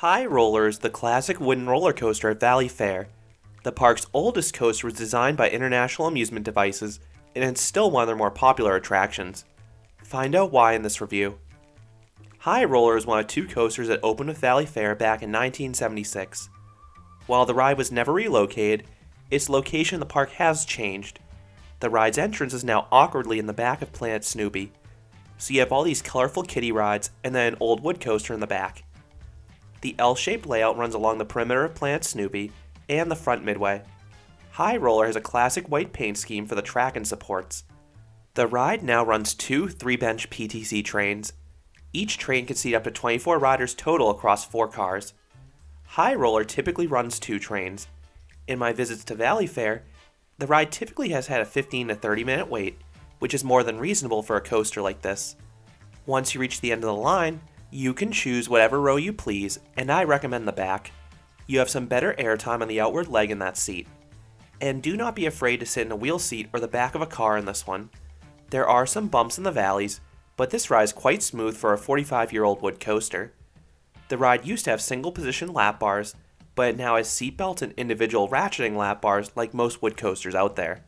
High Roller is the classic wooden roller coaster at Valleyfair. The park's oldest coaster was designed by International Amusement Devices, and it's still one of their more popular attractions. Find out why in this review. High Roller is one of two coasters that opened with Valleyfair back in 1976. While the ride was never relocated, its location in the park has changed. The ride's entrance is now awkwardly in the back of Planet Snoopy, so you have all these colorful kiddie rides and then an old wood coaster in the back. The L-shaped layout runs along the perimeter of Planet Snoopy and the front midway. High Roller has a classic white paint scheme for the track and supports. The ride now runs two 3-bench PTC trains. Each train can seat up to 24 riders total across 4 cars. High Roller typically runs 2 trains. In my visits to Valleyfair, the ride typically has had a 15 to 30 minute wait, which is more than reasonable for a coaster like this. Once you reach the end of the line, you can choose whatever row you please, and I recommend the back. You have some better airtime on the outward leg in that seat. And do not be afraid to sit in a wheel seat or the back of a car in this one. There are some bumps in the valleys, but this ride is quite smooth for a 45-year-old wood coaster. The ride used to have single position lap bars, but it now has seatbelts and individual ratcheting lap bars like most wood coasters out there.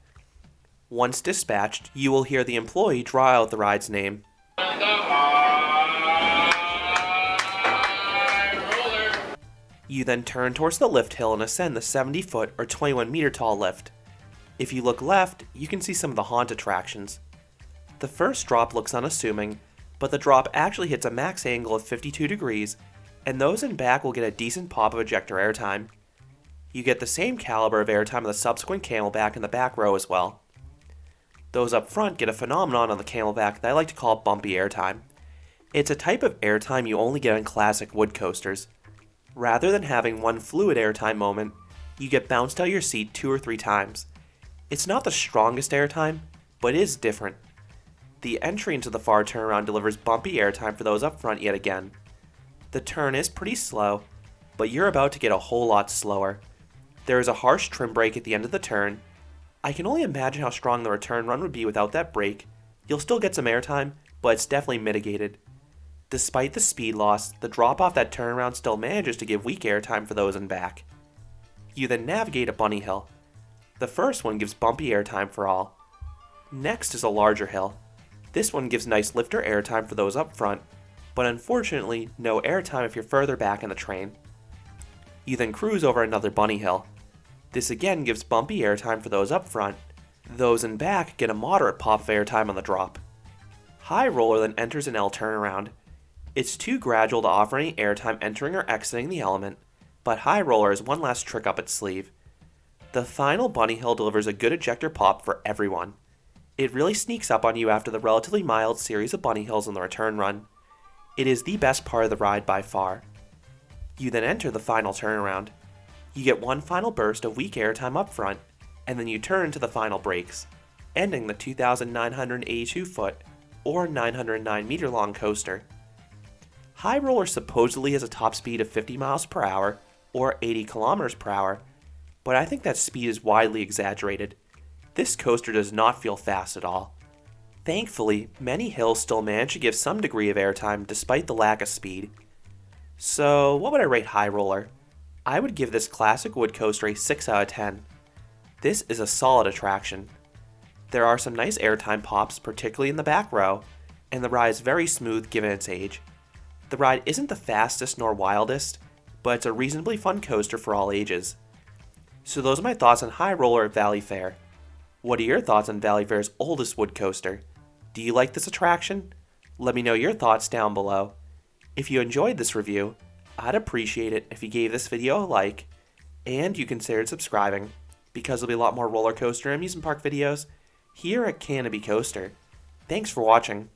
Once dispatched, you will hear the employee draw out the ride's name. You then turn towards the lift hill and ascend the 70-foot or 21-meter tall lift. If you look left, you can see some of the haunt attractions. The first drop looks unassuming, but the drop actually hits a max angle of 52 degrees, and those in back will get a decent pop of ejector airtime. You get the same caliber of airtime on the subsequent Camelback in the back row as well. Those up front get a phenomenon on the Camelback that I like to call bumpy airtime. It's a type of airtime you only get on classic wood coasters. Rather than having one fluid airtime moment, you get bounced out of your seat 2 or 3 times. It's not the strongest airtime, but it is different. The entry into the far turnaround delivers bumpy airtime for those up front yet again. The turn is pretty slow, but you're about to get a whole lot slower. There is a harsh trim brake at the end of the turn. I can only imagine how strong the return run would be without that brake. You'll still get some airtime, but it's definitely mitigated. Despite the speed loss, the drop off that turnaround still manages to give weak airtime for those in back. You then navigate a bunny hill. The first one gives bumpy airtime for all. Next is a larger hill. This one gives nice lifter airtime for those up front, but unfortunately no airtime if you're further back in the train. You then cruise over another bunny hill. This again gives bumpy airtime for those up front. Those in back get a moderate pop of airtime on the drop. High Roller then enters an L turnaround. It's too gradual to offer any airtime entering or exiting the element, but High Roller has one last trick up its sleeve. The final bunny hill delivers a good ejector pop for everyone. It really sneaks up on you after the relatively mild series of bunny hills on the return run. It is the best part of the ride by far. You then enter the final turnaround. You get one final burst of weak airtime up front, and then you turn to the final brakes, ending the 2,982-foot or 909-meter long coaster. High Roller supposedly has a top speed of 50 miles per hour or 80 kilometers per hour, but I think that speed is widely exaggerated. This coaster does not feel fast at all. Thankfully, many hills still manage to give some degree of airtime despite the lack of speed. So, what would I rate High Roller? I would give this classic wood coaster a 6 out of 10. This is a solid attraction. There are some nice airtime pops, particularly in the back row, and the ride is very smooth given its age. The ride isn't the fastest nor wildest, but it's a reasonably fun coaster for all ages. So those are my thoughts on High Roller at Valleyfair. What are your thoughts on Valleyfair's oldest wood coaster? Do you like this attraction? Let me know your thoughts down below. If you enjoyed this review, I'd appreciate it if you gave this video a like, and you considered subscribing, because there'll be a lot more roller coaster and amusement park videos here at Canobie Coaster. Thanks for watching.